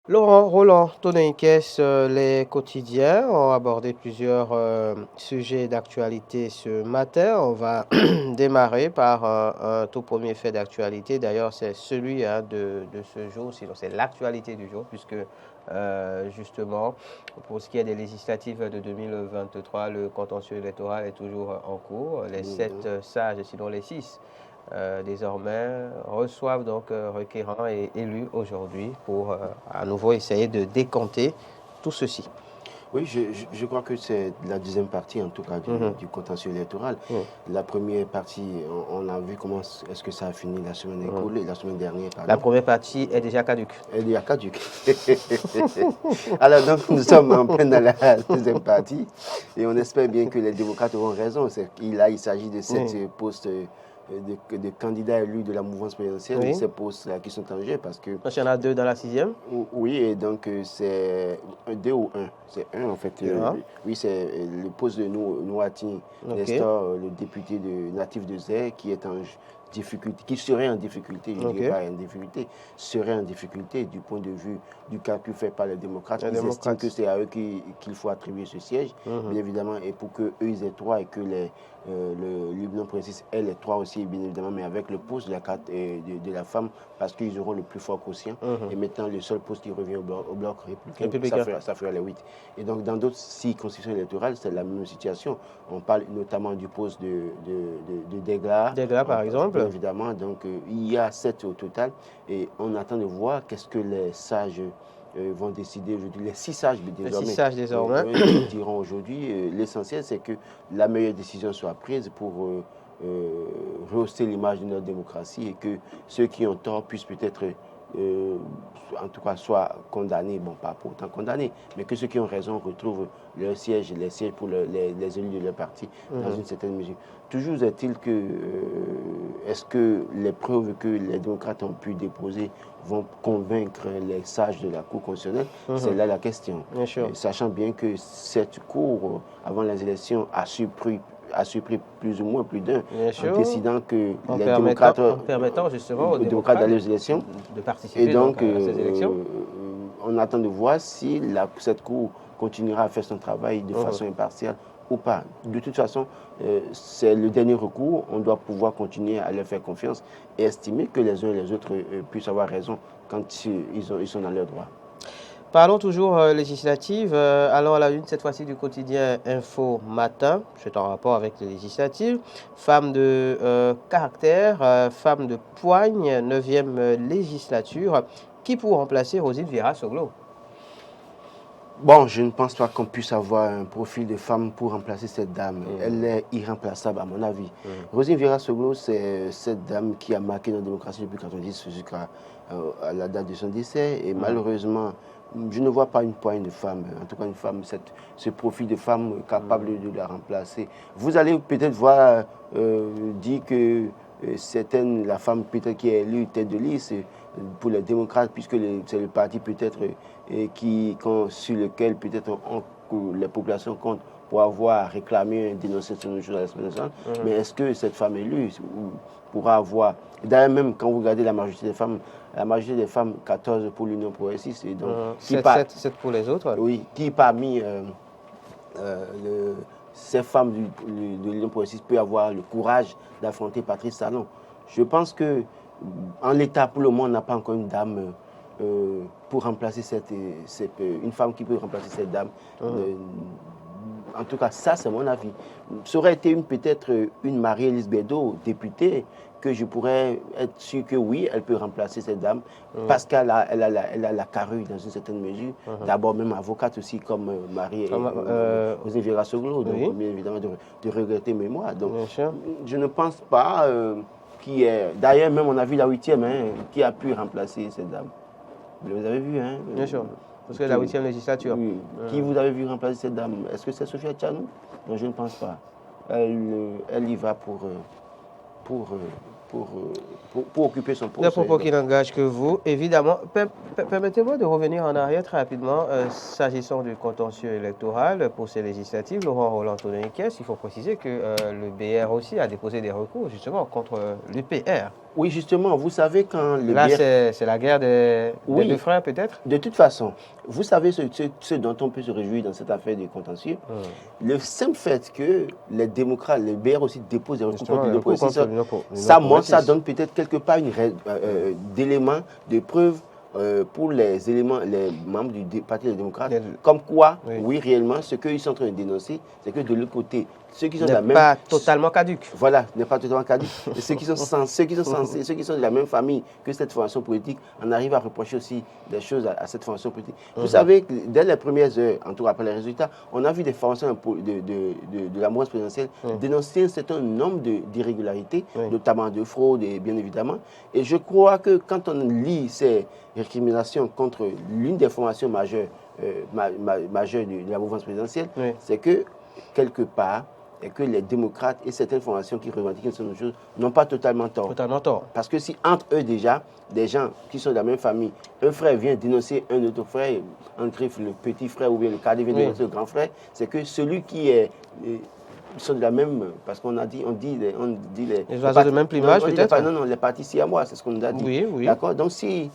Laurent Roland, Tonneikes, les quotidiens ont abordé plusieurs sujets d'actualité ce matin. On va démarrer par un tout premier fait d'actualité. D'ailleurs, c'est celui de ce jour, sinon c'est l'actualité du jour, puisque justement, pour ce qui est des législatives de 2023, le contentieux électoral est toujours en cours. Les 7 sages, sinon les 6, désormais reçoivent donc requérants et élus aujourd'hui pour à nouveau essayer de décompter tout ceci. Oui, je crois que c'est la deuxième partie, en tout cas, du contentieux électoral. La première partie, on a vu comment est-ce que ça a fini la semaine écoulée, la semaine dernière. Pardon. La première partie est déjà caduque. Elle est déjà caduque. Alors, donc, nous sommes en plein dans la deuxième partie et on espère bien que les démocrates auront raison. Il s'agit de cette postes de candidats élus de la mouvance présidentielle, ces postes-là qui sont en jeu parce que... Donc, il y en a 2 dans la 6e. Oui, et donc c'est 2 ou 1. C'est 1 en fait. Oui, c'est le poste de Nouati Nestor, le député natif de Zé, qui est en difficulté, qui serait en difficulté, je ne dirais pas en difficulté, serait en difficulté du point de vue du calcul fait par les démocrates. Ils estiment que c'est à eux qu'il faut attribuer ce siège, bien évidemment, et pour qu'eux ils aient 3 et que l'Union précise ait les 3 aussi, bien évidemment, mais avec le poste de la carte de la femme, parce qu'ils auront le plus fort quotient. Et maintenant, le seul poste qui revient au bloc républicain, ça fera les 8. Et donc, dans d'autres circonscriptions électorales, c'est la même situation. On parle notamment du poste de Degla. Degla, par exemple. Bien évidemment, donc il y a 7 au total. Et on attend de voir qu'est-ce que les sages vont décider aujourd'hui. Les 6 sages désormais. Les 6 sages désormais. Diront aujourd'hui. L'essentiel, c'est que la meilleure décision soit prise pour rehausser l'image de notre démocratie et que ceux qui ont tort puissent peut-être, en tout cas, soient condamnés, bon, pas pour autant condamnés, mais que ceux qui ont raison retrouvent leur siège, les sièges pour les élus de leur parti dans une certaine mesure. Toujours est-il que, est-ce que les preuves que les démocrates ont pu déposer vont convaincre les sages de la Cour constitutionnelle? C'est là la question. Bien sûr. Sachant bien que cette Cour, avant les élections, a surpris plus ou moins plus d'un en décidant que les démocrates en permettant justement aux démocrates d'aller aux élections de participer à ces élections. On attend de voir si cette Cour continuera à faire son travail de façon impartiale ou pas. De toute façon, c'est le dernier recours. On doit pouvoir continuer à leur faire confiance et estimer que les uns et les autres puissent avoir raison quand ils sont dans leurs droits. Parlons toujours législative. Allons à la une cette fois-ci du quotidien Info Matin. C'est en rapport avec les législatives. Femme de caractère, femme de poigne, 9e législature. Qui pour remplacer Roselyne Vieira-Soglo? Bon, je ne pense pas qu'on puisse avoir un profil de femme pour remplacer cette dame. Elle est irremplaçable à mon avis. Roselyne Vieira-Soglo, c'est cette dame qui a marqué notre démocratie depuis 1990 jusqu'à la date de son décès. Et malheureusement, je ne vois pas une poigne de femme, en tout cas une femme, ce profil de femme capable de la remplacer. Vous allez peut-être voir dire que certaines, la femme peut-être qui est élue tête de liste pour les démocrates, puisque c'est le parti peut-être sur lequel peut-être les populations comptent pour avoir réclamé, dénoncé cette chose à l'Assemblée nationale. Mais est-ce que cette femme élue pourra avoir... D'ailleurs, même quand vous regardez la majorité des femmes, 14 pour l'Union progressiste. Et donc, 7 pour les autres. Oui, qui parmi ces femmes de l'Union progressiste peut avoir le courage d'affronter Patrice Talon? Je pense que en l'état, pour le moment, on n'a pas encore une dame pour remplacer une femme qui peut remplacer cette dame. En tout cas, ça, c'est mon avis. Ça aurait été peut-être une Marie-Élise Bédot, députée, que je pourrais être sûr que oui, elle peut remplacer cette dame, parce qu'elle a la carrure dans une certaine mesure. D'abord, même avocate aussi, comme Roselyne Vieira-Soglo, donc bien évidemment de regretter mémoire. Donc, je ne pense pas qui est... D'ailleurs, même on a vu la 8e, qui a pu remplacer cette dame. Vous avez vu, hein? Bien sûr. Parce que la 8e législature. Oui. Qui vous avez vu remplacer cette dame? Est-ce que c'est Sophia Tchanou? Non, je ne pense pas. Elle y va pour occuper son poste. Des propos qui n'engagent que vous, évidemment. Permettez-moi de revenir en arrière très rapidement, s'agissant du contentieux électoral pour ces législatives. Laurent Roland Tonneikes, il faut préciser que le BR aussi a déposé des recours justement contre l'UPR. Oui, justement, vous savez quand le Là, BR... c'est la guerre des deux frères, peut-être? De toute façon, vous savez ce dont on peut se réjouir dans cette affaire de contentieux. Le simple fait que les démocrates, les BR aussi déposent des recours contre l'UNOPO, ça montre, ça donne peut-être quelque part d'éléments, de preuves pour les membres du Parti des démocrates, comme quoi, oui, réellement, ce qu'ils sont en train de dénoncer, c'est que de l'autre côté, ceux qui sont de la même... pas totalement caduque. Voilà, n'est pas totalement caduque. Et ceux qui sont ceux qui sont de la même famille que cette formation politique, on arrive à reprocher aussi des choses à cette formation politique. Vous savez que dès les premières heures, en tout cas après les résultats, on a vu des formations de la mouvance présidentielle dénoncer un certain nombre d'irrégularités, notamment de fraude, bien évidemment. Et je crois que quand on lit ces récriminations contre l'une des formations majeures, de la mouvance présidentielle, c'est que, quelque part, et que les démocrates et certaines formations qui revendiquent une certaine chose n'ont pas totalement tort. Parce que si entre eux déjà, des gens qui sont de la même famille, un frère vient dénoncer un autre frère, en griffe le petit frère ou bien le cadet vient dénoncer le grand frère, c'est que celui qui est... Ils sont de la même, parce qu'on dit les oiseaux de même plumage peut-être. Non, les partis siamois, c'est ce qu'on nous a dit. Oui. D'accord. Donc si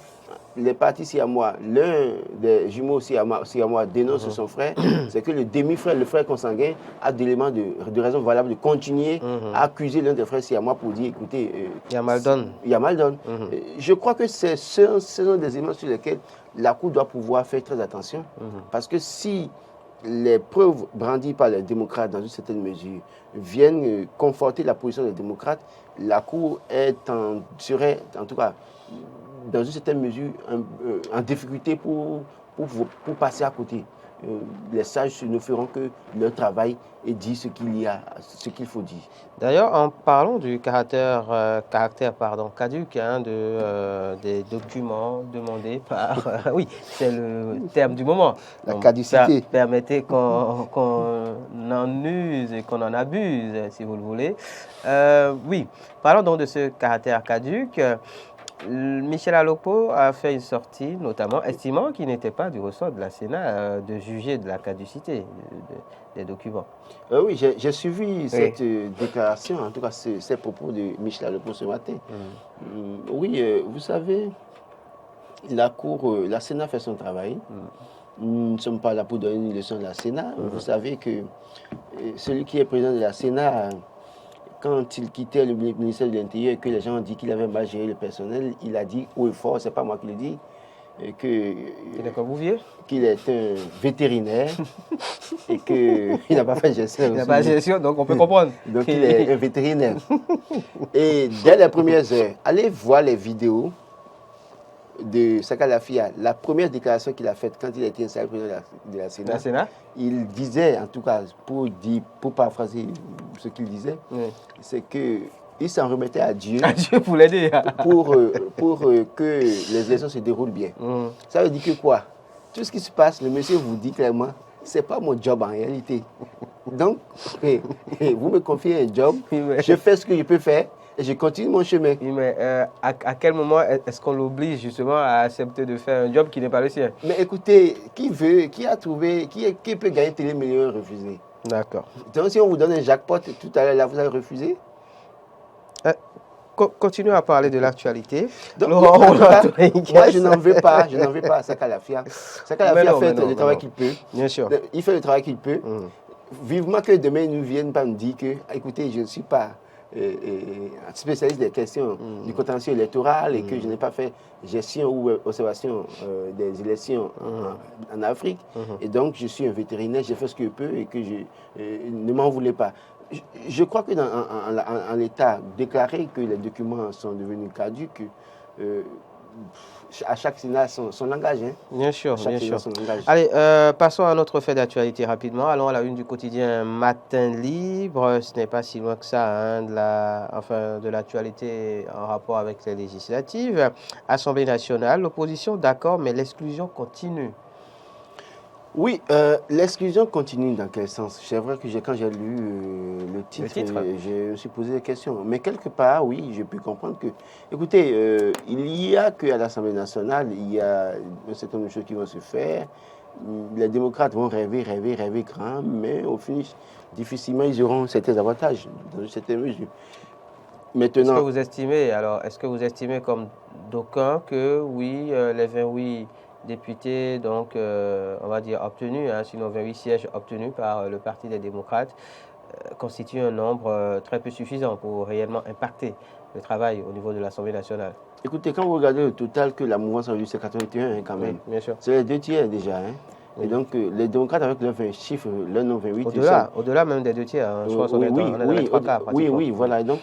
les partis siamois, l'un des jumeaux siamois dénonce son frère, c'est que le demi-frère, le frère consanguin, a d'éléments de raison valable de continuer à accuser l'un des frères siamois pour dire, écoutez, il y a mal donne. Je crois que ce sont des éléments sur lesquels la Cour doit pouvoir faire très attention, parce que si les preuves brandies par les démocrates dans une certaine mesure viennent conforter la position des démocrates, la Cour serait en tout cas dans une certaine mesure en difficulté pour passer à côté. Les sages ne feront que leur travail et dire ce qu'il faut dire. D'ailleurs, en parlant du caractère caduc des documents demandés par... oui, c'est le terme du moment. La caducité. Permettez qu'on en use et qu'on en abuse, si vous le voulez. Oui, parlons donc de ce caractère caduc. Michel Alopo a fait une sortie, notamment estimant qu'il n'était pas du ressort de la Sénat de juger de la caducité des documents. Oui, j'ai suivi cette déclaration, en tout cas ces propos de Michel Alopo ce matin. Oui, vous savez, la Sénat fait son travail. Nous ne sommes pas là pour donner une leçon de la Sénat. Vous savez que celui qui est président de la Sénat, quand il quittait le ministère de l'Intérieur et que les gens ont dit qu'il avait mal géré le personnel, il a dit haut et fort, c'est pas moi qui le dis, qu'il est un vétérinaire et qu'il n'a pas fait gestion. Il n'a pas fait gestion, donc on peut comprendre. Donc il est un vétérinaire. Et dès les premières heures, allez voir les vidéos de Saka Lafia, la première déclaration qu'il a faite quand il a été installé président de la Sénat, il disait, en tout cas, pour paraphraser ce qu'il disait, c'est qu'il s'en remettait à Dieu, pour l'aider, pour que les élections se déroulent bien. Ça veut dire que quoi? Tout ce qui se passe, le monsieur vous dit clairement, c'est pas mon job en réalité. Donc, vous me confiez un job, je fais ce que je peux faire, et je continue mon chemin. Oui, mais à quel moment est-ce qu'on l'oblige justement à accepter de faire un job qui n'est pas le sien? Mais écoutez, qui peut gagner Télémillion et refuser? D'accord. Donc si on vous donne un jackpot tout à l'heure, là, vous allez refuser? Continuons à parler de l'actualité. Moi, je n'en veux pas à Saka Lafia. Saka Lafia fait le travail qu'il peut. Bien sûr. Il fait le travail qu'il peut. Vivement que demain, ils ne viennent pas me dire que, écoutez, je ne suis pas spécialiste des questions du contentieux électoral et que je n'ai pas fait gestion ou observation des élections en Afrique. Et donc, je suis un vétérinaire, j'ai fait ce que je peux et que ne m'en voulez pas. Je crois que en l'état, déclarer que les documents sont devenus caducs, à chaque Sénat son langage. Hein. Bien sûr, bien sûr. Son langage. Allez, passons à notre fait d'actualité rapidement. Allons à la une du quotidien Matin Libre. Ce n'est pas si loin que ça, de l'actualité en rapport avec les législatives. Assemblée nationale, l'opposition d'accord, mais l'exclusion continue. Oui, l'exclusion continue dans quel sens? C'est vrai que quand j'ai lu le titre, je me suis posé des questions. Mais quelque part, oui, je peux comprendre que... Écoutez, il y a qu'à l'Assemblée nationale, il y a un certain nombre de choses qui vont se faire. Les démocrates vont rêver grand, mais au finish, difficilement, ils auront certains avantages, dans une certaine mesure. Maintenant, est-ce que vous estimez comme d'aucuns que oui, les 28 députés, donc on va dire obtenus, sinon 28 sièges obtenus par le Parti des démocrates, constituent un nombre très peu suffisant pour réellement impacter le travail au niveau de l'Assemblée nationale? écoutez, quand vous regardez le total que la mouvance a eu, c'est 81 quand même. Oui, bien sûr. C'est les 2 tiers déjà. Oui. Et donc, les démocrates, avec leur chiffre, leur nom 28... Au-delà même des 2 tiers, je pense qu'on est dans les 3 quarts pratiquement. Oui, voilà. Et donc,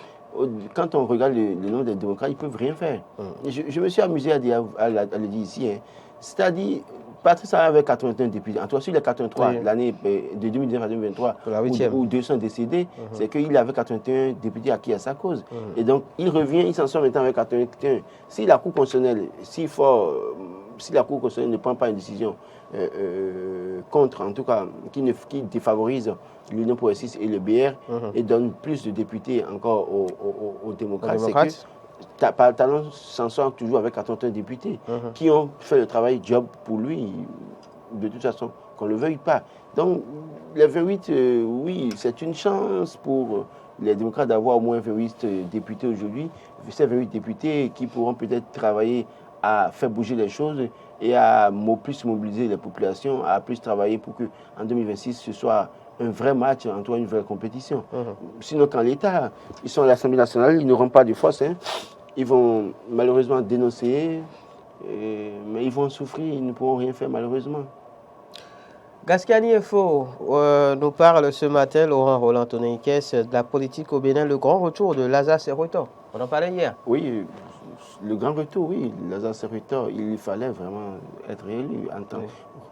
quand on regarde le nom des démocrates, ils ne peuvent rien faire. Je me suis amusé à le dire ici. C'est-à-dire, Patrice Talon avait 81 députés. En tout cas, sur les 83, l'année de 2019 à 2023, où 200 décédés, c'est qu'il avait 81 députés acquis à sa cause. Et donc, il revient, il s'en sort maintenant avec 81. Si la Cour constitutionnelle, si la Cour constitutionnelle ne prend pas une décision contre, en tout cas, qui défavorise l'Union progressiste et le BR, et donne plus de députés encore aux démocrates, c'est que Talon s'en sort toujours avec 81 députés qui ont fait le travail job pour lui, de toute façon, qu'on ne le veuille pas. Donc, les 28, oui, c'est une chance pour les démocrates d'avoir au moins 28 députés aujourd'hui. Ces 28 députés qui pourront peut-être travailler à faire bouger les choses et à plus mobiliser les populations, à plus travailler pour qu'en 2026, ce soit un vrai match, en tout cas une vraie compétition. Sinon, quand l'État, ils sont à l'Assemblée nationale, ils n'auront pas de force. Ils vont malheureusement dénoncer, mais ils vont souffrir, ils ne pourront rien faire malheureusement. Gascani Info nous parle ce matin, Laurent Roland Tonenquez, de la politique au Bénin, le grand retour de Lazare Seroueto. On en parlait hier. Oui, le grand retour, oui. Lazare Seroueto, il fallait vraiment être élu.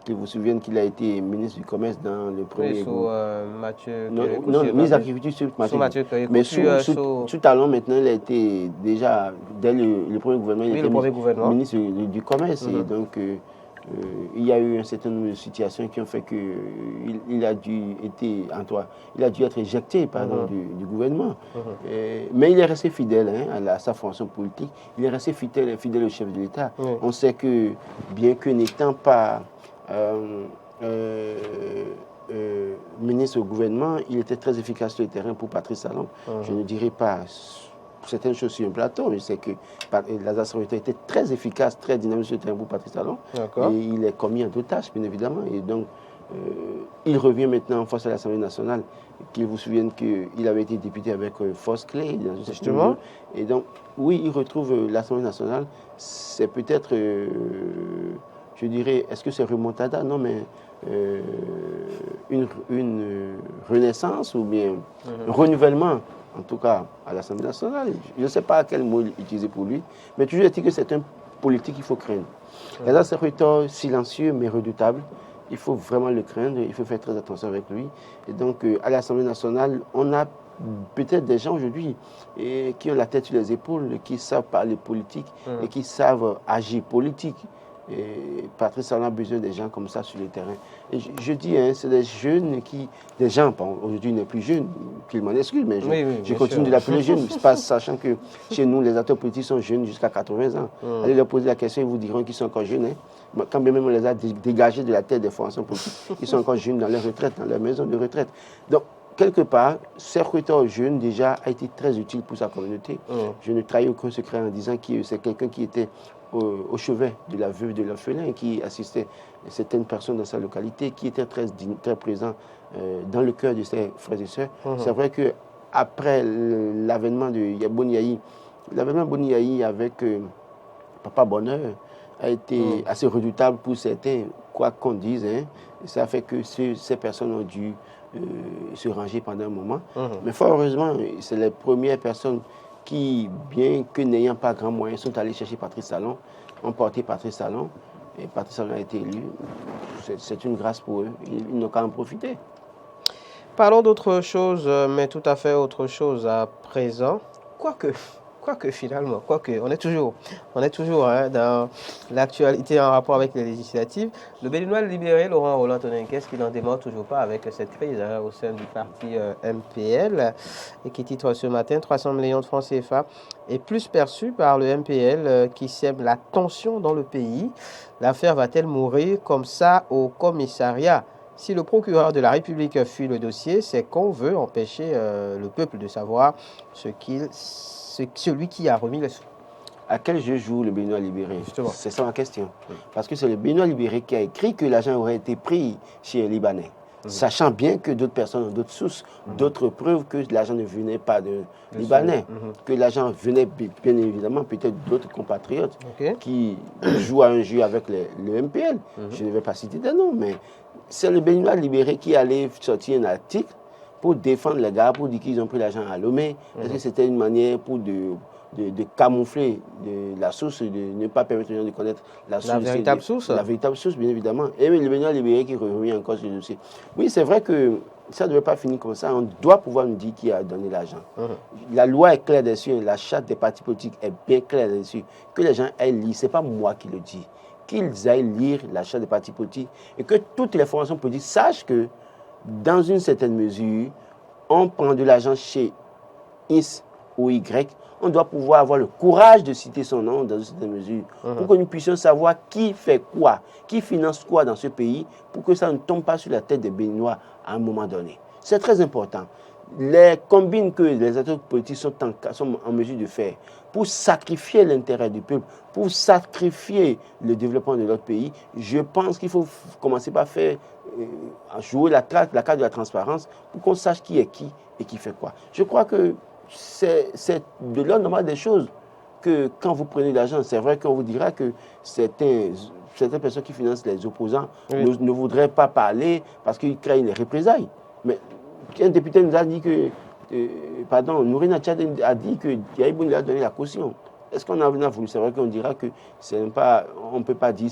Que vous vous souvenez qu'il a été ministre du Commerce dans le premier... Oui, sous Mathieu... Non, ministre de l'Agriculture sous Mathieu. Mais sous Talon, maintenant, il a été déjà, dès le premier gouvernement, il était ministre du Commerce. Et donc, il y a eu un certain nombre de situations qui ont fait qu'il a dû être éjecté du gouvernement. Mais il est resté fidèle à sa fonction politique. Il est resté fidèle au chef de l'État. On sait que, bien que n'étant pas ministre au gouvernement, il était très efficace sur le terrain pour Patrice Talon. Je ne dirais pas certaines choses sur un plateau, mais c'est que Lazare Seroueto était très efficace, très dynamique sur le terrain pour Patrice Talon. Et il est commis à d'autres tâches, bien évidemment. Et donc, il revient maintenant face à l'Assemblée nationale, qu'il vous souvienne qu'il avait été député avec force clé. Justement. Et donc, oui, il retrouve l'Assemblée nationale. C'est peut-être... je dirais, est-ce que c'est remontada? Non, mais une renaissance ou bien un renouvellement, en tout cas, à l'Assemblée nationale. Je ne sais pas quel mot utiliser pour lui, mais toujours est-il que c'est un politique qu'il faut craindre. Lazare Seroueto, silencieux mais redoutable. Il faut vraiment le craindre, il faut faire très attention avec lui. Et donc, à l'Assemblée nationale, on a peut-être des gens aujourd'hui qui ont la tête sur les épaules, qui savent parler politique et qui savent agir politique. Et Patrice Talon a besoin des gens comme ça sur le terrain. Et je dis, c'est des jeunes aujourd'hui il n'est plus jeune, qu'il m'en excuse, mais je continue de l'appeler jeune, sachant que chez nous, les acteurs politiques sont jeunes jusqu'à 80 ans. Allez leur poser la question, ils vous diront qu'ils sont encore jeunes. Quand bien même on les a dégagés de la tête des formations politiques, ils sont encore jeunes dans leur retraite, dans leur maison de retraite. Donc, quelque part, Seroueto jeune déjà a été très utile pour sa communauté. Je ne trahis aucun secret en disant que c'est quelqu'un qui était au chevet de la veuve de l'orphelin, qui assistait certaines personnes dans sa localité, qui était très présent dans le cœur de ses frères et sœurs. C'est vrai qu'après l'avènement de Boni Yayi avec Papa Bonheur a été assez redoutable pour certains, quoi qu'on dise. Ça fait que ces personnes ont dû se ranger pendant un moment. Mais fort heureusement, c'est les premières personnes qui, bien que n'ayant pas grand moyen, sont allés chercher Patrice Talon, ont porté Patrice Talon, et Patrice Talon a été élu. C'est une grâce pour eux, ils n'ont qu'à en profiter. Parlons d'autre chose, mais tout à fait autre chose à présent. Quoique finalement, on est toujours dans l'actualité en rapport avec les législatives. Le Béninois libéré, Laurent Roland Tonenquez, qui n'en démord toujours pas avec cette crise au sein du parti MPL et qui titre ce matin 300 millions de francs CFA est plus perçu par le MPL qui sème la tension dans le pays. L'affaire va-t-elle mourir comme ça au commissariat? Si le procureur de la République fuit le dossier, c'est qu'on veut empêcher le peuple de savoir ce qu'il celui qui a remis les sous. À quel jeu joue le Béninois libéré? Justement. C'est ça ma question. Parce que c'est le Béninois libéré qui a écrit que l'argent aurait été pris chez un Libanais. Sachant bien que d'autres personnes ont d'autres sources, d'autres preuves que l'argent ne venait pas de Libanais, que l'argent venait bien évidemment peut-être d'autres compatriotes qui jouent à un jeu avec le MPL. Je ne vais pas citer des noms, mais c'est le Béninois libéré qui allait sortir un article pour défendre les gars, pour dire qu'ils ont pris l'argent à Lomé. Est-ce que c'était une manière pour de camoufler la source, de ne pas permettre aux gens de connaître la source. La véritable source. La véritable source, bien évidemment. Et le Béninois libéré qui revient en cause du dossier. Oui, c'est vrai que ça ne devait pas finir comme ça. On doit pouvoir nous dire qui a donné l'argent. La loi est claire dessus, la charte des partis politiques est bien claire dessus. Que les gens aillent lire, ce n'est pas moi qui le dis. Qu'ils aillent lire la charte des partis politiques et que toutes les formations politiques sachent que, dans une certaine mesure, on prend de l'argent chez X ou Y. On doit pouvoir avoir le courage de citer son nom dans une certaine mesure pour que nous puissions savoir qui fait quoi, qui finance quoi dans ce pays pour que ça ne tombe pas sur la tête des Béninois à un moment donné. C'est très important. Les combines que les acteurs politiques sont en mesure de faire pour sacrifier l'intérêt du peuple, pour sacrifier le développement de notre pays, je pense qu'il faut commencer par faire jouer la carte de la transparence pour qu'on sache qui est qui et qui fait quoi. Je crois que c'est de l'ordre normal des choses que quand vous prenez l'argent, c'est vrai qu'on vous dira que certaines personnes qui financent les opposants ne voudraient pas parler parce qu'ils craignent les représailles. Mais un député nous a dit que, Nourina Tchad a dit que Yahi Bouni a donné la caution. Est-ce qu'on a voulu? C'est vrai qu'on dira que on ne peut pas dire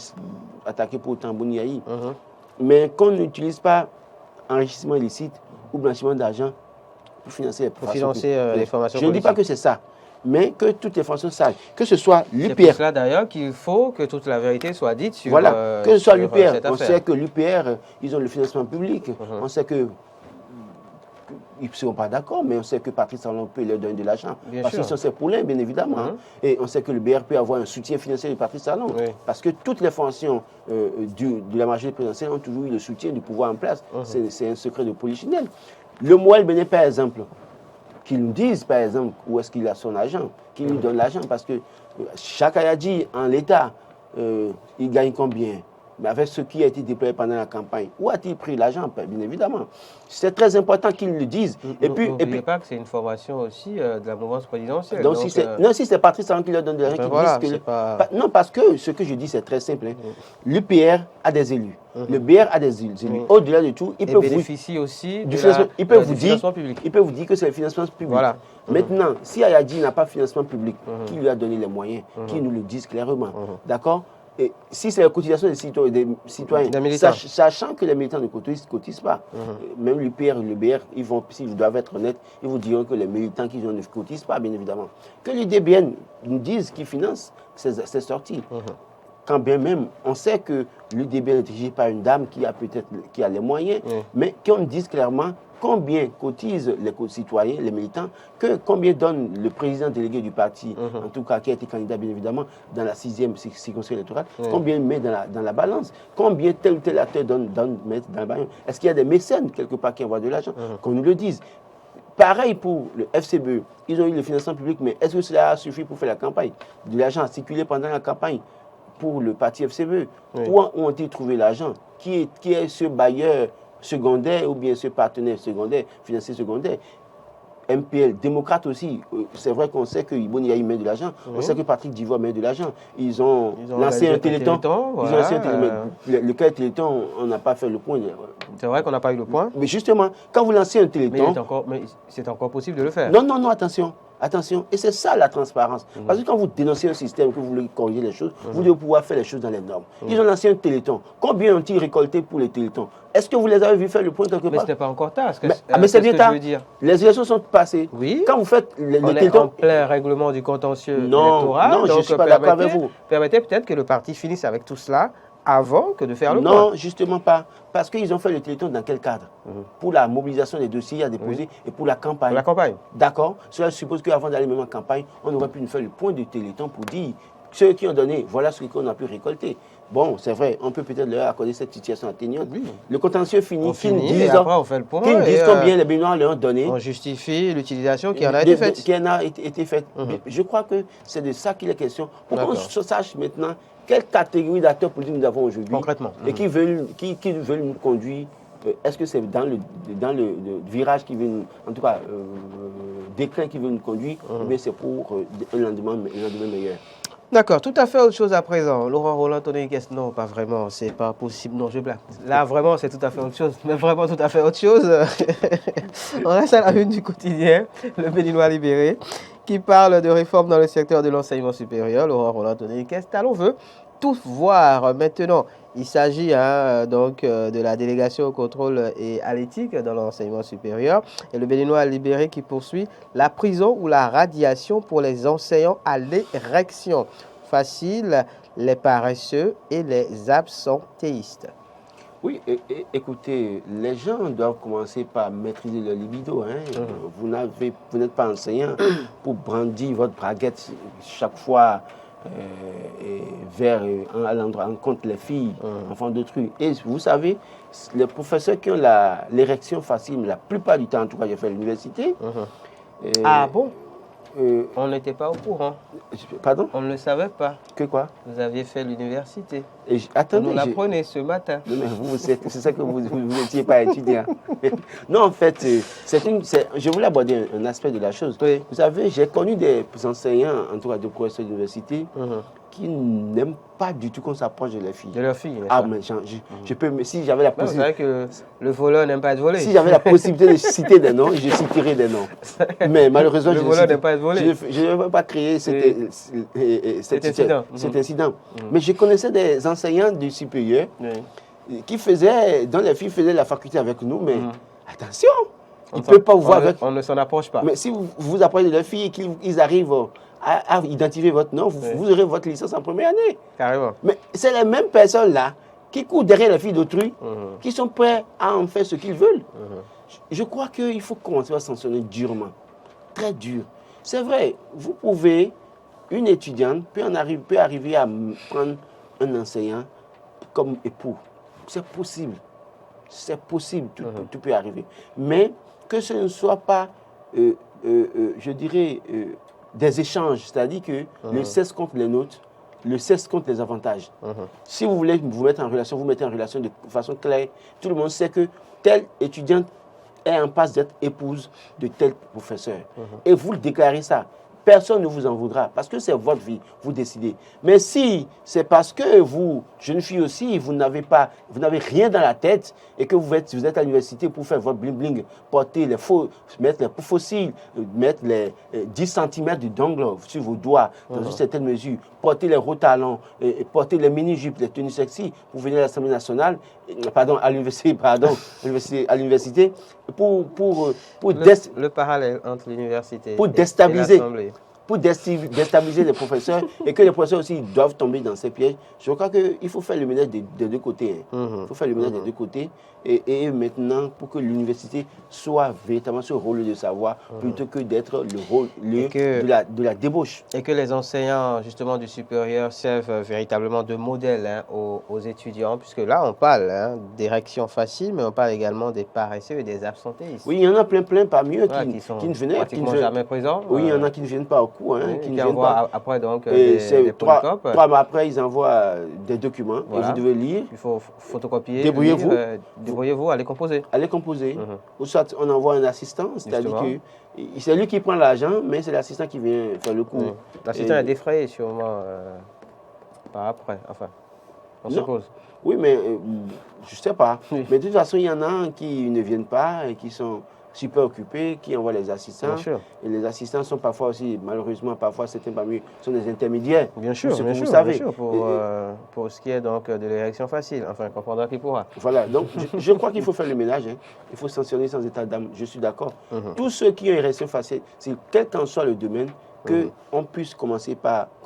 attaquer pour autant Bouni Yahi. Mais qu'on n'utilise pas enrichissement illicite ou blanchiment d'argent pour financer les formations. Je ne dis pas que c'est ça, mais que toutes les formations sachent, que ce soit l'UPR. C'est pour cela d'ailleurs qu'il faut que toute la vérité soit dite sur voilà, que ce soit l'UPR. On sait que l'UPR, ils ont le financement public. On sait que ils ne seront pas d'accord, mais on sait que Patrice Talon peut leur donner de l'argent. Parce qu'ils sont ses poulains, bien évidemment. Et on sait que le BR peut avoir un soutien financier de Patrice Talon. Parce que toutes les fonctions de la majorité présidentielle ont toujours eu le soutien du pouvoir en place. C'est un secret de polichinelle. Le Moël Bénin, par exemple, qu'ils nous disent, par exemple, où est-ce qu'il a son argent, qu'il lui donne l'argent. Parce que chaque Ayadji, en l'État, il gagne combien? Mais avec ce qui a été déployé pendant la campagne, où a-t-il pris l'argent? Bien évidemment. C'est très important qu'ils le disent. N'oubliez pas que c'est une formation aussi de la mouvance présidentielle. Donc si c'est Patrice Talon qui leur donne de l'argent, non, parce que ce que je dis, c'est très simple. L'UPR a des élus. Le BR a des élus. Au-delà de tout, il peut bénéficie aussi du financement public. Il peut vous dire que c'est le financement public. Voilà. Maintenant, si Ayadji n'a pas de financement public, qui lui a donné les moyens, qui nous le disent clairement, d'accord? Et si c'est la cotisation des citoyens, sachant que les militants ne cotisent pas, même l'UPR et le BR, s'ils doivent être honnêtes, ils vous diront que les militants qui ne cotisent pas, bien évidemment. Que l'UDBN nous dise qu'ils financent ces sorties. Quand bien même, on sait que l'UDBN est dirigé par une dame qui a les moyens, mais qu'on dise clairement combien cotisent les citoyens, les militants, combien donne le président délégué du parti, en tout cas qui a été candidat bien évidemment dans la 6e circonscription électorale, combien met dans la balance, combien tel ou tel acteur met dans la balance. Est-ce qu'il y a des mécènes quelque part qui envoient de l'argent? Qu'on nous le dise. Pareil pour le FCBE, ils ont eu le financement public, mais est-ce que cela a suffi pour faire la campagne? De l'argent a circulé pendant la campagne pour le parti FCBE. Où ont-ils trouvé l'argent? Qui est ce bailleur secondaire ou bien ce partenaire secondaire, financier secondaire? MPL, démocrate aussi. C'est vrai qu'on sait que Iboni Yahi met de l'argent. On sait que Patrick Divoire met de l'argent. Ils ont lancé un téléthon. Lequel téléthon, on n'a pas fait le point. C'est vrai qu'on n'a pas eu le point. Mais justement, quand vous lancez un téléthon... Mais c'est encore possible de le faire. Non, attention. Attention, et c'est ça la transparence. Parce que quand vous dénoncez un système, que vous voulez corriger les choses, vous devez pouvoir faire les choses dans les normes. Ils ont lancé un téléthon. Combien ont-ils récolté pour les télétons? Est-ce que vous les avez vus faire le point quelque part? Mais ce n'est pas encore tard. Mais c'est bien tard. Les élections sont passées. Oui. Quand vous faites les télétons... On est en plein règlement du contentieux électoral. Non, je ne suis pas d'accord avec vous. Permettez peut-être que le parti finisse avec tout cela avant que de faire le point. Non, justement pas. Parce qu'ils ont fait le téléthon dans quel cadre? Pour la mobilisation des dossiers à déposer et pour la campagne. Pour la campagne. D'accord. Cela suppose qu'avant d'aller même en campagne, on aurait pu nous faire le point du téléthon pour dire ceux qui ont donné, voilà ce qu'on a pu récolter. Bon, c'est vrai, on peut peut-être leur accorder cette situation atténuante. Oui. Le contentieux finit, qu'ils nous et disent, après on fait le point. combien les Béninois leur ont donné. On justifie l'utilisation qui en a été faite. Qui en a été faite. Je crois que c'est de ça qu'il est question. Pour qu'on sache maintenant quelle catégorie d'acteurs politiques nous avons aujourd'hui. Concrètement. Et qui veulent nous conduire. Est-ce que c'est dans le virage qui veut nous, en tout cas, déclin qui veut nous conduire, ou bien c'est pour un lendemain meilleur? D'accord, tout à fait autre chose à présent. Laurent Roland, Tony Kess, non, pas vraiment, c'est pas possible, non, je blague. Là, vraiment, c'est tout à fait autre chose, mais vraiment tout à fait autre chose. On reste à la une du quotidien, le Béninois libéré, qui parle de réforme dans le secteur de l'enseignement supérieur. Laurent Roland, Tony Kess, on veut tout voir maintenant. Il s'agit donc de la délégation au contrôle et à l'éthique dans l'enseignement supérieur et le Béninois libéré qui poursuit la prison ou la radiation pour les enseignants à l'érection. Facile, les paresseux et les absentéistes. Oui, écoutez, les gens doivent commencer par maîtriser leur libido. Hein. Vous n'êtes pas enseignant pour brandir votre braguette chaque fois allant contre les filles, enfants d'autrui. Et vous savez, les professeurs qui ont l'érection facile, la plupart du temps, en tout cas, j'ai fait l'université. Ah bon? On n'était pas au courant. Pardon? On ne le savait pas. Que quoi? Vous aviez fait l'université. Attendez, vous l'apprenez ce matin. Non, mais c'est ça que vous n'étiez pas étudiant. Non, en fait, je voulais aborder un aspect de la chose. Oui. Vous savez, j'ai connu des enseignants, en tout cas des professeurs d'université, qui n'aiment pas du tout qu'on s'approche de leurs filles. De leurs filles, Ah, mais je peux, si j'avais la possibilité. C'est vrai que le voleur n'aime pas être volé. Si j'avais la possibilité de citer des noms, je citerais des noms. Mais malheureusement, le voleur n'aime pas être volé. Je ne veux pas créer cet incident. Mais je connaissais des enseignants du supérieur dont les filles faisaient la faculté avec nous, mais attention, ils ne peuvent pas vous voir avec. On ne s'en approche pas. Mais si vous vous approchez de leurs filles et qu'ils arrivent à identifier votre nom, vous aurez votre licence en première année. Carrément. Mais c'est les mêmes personnes-là qui courent derrière les filles d'autrui, qui sont prêts à en faire ce qu'ils veulent. Je crois qu'il faut commencer à sanctionner durement, très dur. C'est vrai, vous pouvez, une étudiante peut arriver à prendre un enseignant comme époux. C'est possible. C'est possible, tout peut arriver. Mais que ce ne soit pas, je dirais, des échanges, c'est-à-dire que le sexe contre les nôtres, le sexe contre les avantages. Si vous voulez vous mettre en relation, vous mettez en relation de façon claire. Tout le monde sait que telle étudiante est en passe d'être épouse de tel professeur. Et vous le déclarez ça. Personne ne vous en voudra parce que c'est votre vie, vous décidez. Mais si c'est parce que vous, jeune fille aussi, vous n'avez rien dans la tête et que vous êtes à l'université pour faire votre bling-bling, mettre les fossiles, mettre les 10 cm de dongle sur vos doigts dans une certaine mesure, porter les hauts talons, porter les mini-jupes, les tenues sexy pour venir à l'Assemblée nationale, à l'université, le parallèle entre l'université pour déstabiliser les professeurs et que les professeurs aussi doivent tomber dans ces pièges. Je crois qu'il faut faire le ménage des deux côtés. Il faut faire le ménage des deux côtés et maintenant pour que l'université soit véritablement ce rôle de savoir plutôt que d'être le rôle de la débauche. Et que les enseignants justement du supérieur servent véritablement de modèle aux étudiants, puisque là on parle d'érection facile, mais on parle également des paresseux et des absentéistes. Oui, il y en a plein parmi eux qui ne viennent jamais présents. Oui, il y en a qui ne viennent pas au cours. Qui envoient après donc des 3 mois après, ils envoient des documents et vous devez lire. Il faut photocopier, débrouillez-vous, allez composer. Ou soit on envoie un assistant, c'est-à-dire que c'est lui qui prend l'argent, mais c'est l'assistant qui vient faire le cours. L'assistant est défrayé sûrement par après, enfin, on suppose. Oui, mais je ne sais pas. Mais de toute façon, il y en a qui ne viennent pas et qui sont super occupés, qui envoient les assistants. Et les assistants sont parfois aussi, malheureusement, certains parmi eux sont des intermédiaires. Bien sûr, vous savez. Pour ce qui est donc de l'érection facile, enfin, comprendra qui pourra. Voilà, donc je crois qu'il faut faire le ménage. Il faut sanctionner sans état d'âme, je suis d'accord. Tous ceux qui ont une érection facile, c'est quel qu'en soit le domaine, qu'on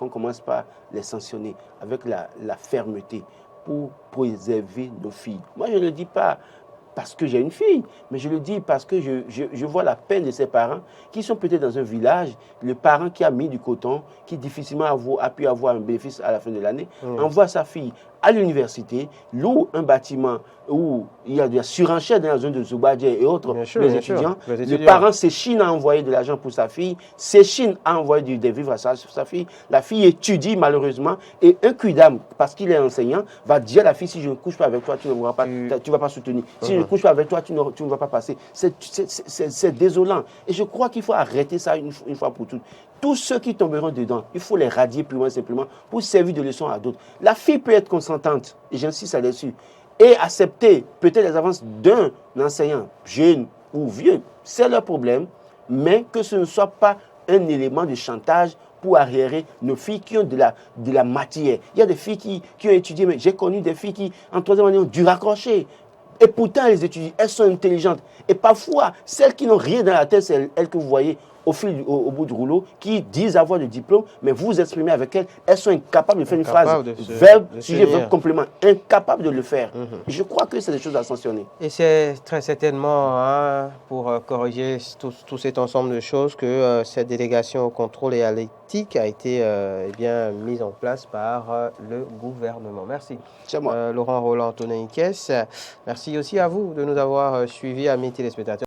commence par les sanctionner avec la fermeté pour préserver nos filles. Moi, je ne dis pas parce que j'ai une fille, mais je le dis parce que je vois la peine de ces parents qui sont peut-être dans un village, le parent qui a mis du coton, qui difficilement a pu avoir un bénéfice à la fin de l'année, envoie sa fille à l'université, loue un bâtiment où il y a de la surenchère dans la zone de Zoubadje et autres, les étudiants. Le parent s'échine à envoyer de l'argent pour sa fille, s'échine à envoyer des vivres à sa fille. La fille étudie malheureusement et un quidam, parce qu'il est enseignant, va dire à la fille, si je ne couche pas avec toi, tu ne vas pas soutenir. Si je ne couche pas avec toi, tu ne vas pas passer. C'est désolant. Et je crois qu'il faut arrêter ça une fois pour toutes. Tous ceux qui tomberont dedans, il faut les radier plus loin simplement pour servir de leçon à d'autres. La fille peut être consentante, et j'insiste là-dessus, et accepter peut-être les avances d'un enseignant, jeune ou vieux, c'est leur problème, mais que ce ne soit pas un élément de chantage pour arriérer nos filles qui ont de la matière. Il y a des filles qui ont étudié, mais j'ai connu des filles qui, en troisième année, ont dû raccrocher. Et pourtant, elles étudient, elles sont intelligentes. Et parfois, celles qui n'ont rien dans la tête, c'est elles que vous voyez au bout du rouleau, qui disent avoir le diplôme, mais vous vous exprimez avec elles, elles sont incapables de faire une phrase, verbe, sujet, verbe, complément, incapables de le faire. Je crois que c'est des choses à sanctionner. Et c'est très certainement pour corriger tout cet ensemble de choses que cette délégation au contrôle et à l'éthique a été mise en place par le gouvernement. Merci. C'est moi. Laurent Roland, Antonin Iquès. Merci aussi à vous de nous avoir suivis, amis téléspectateurs.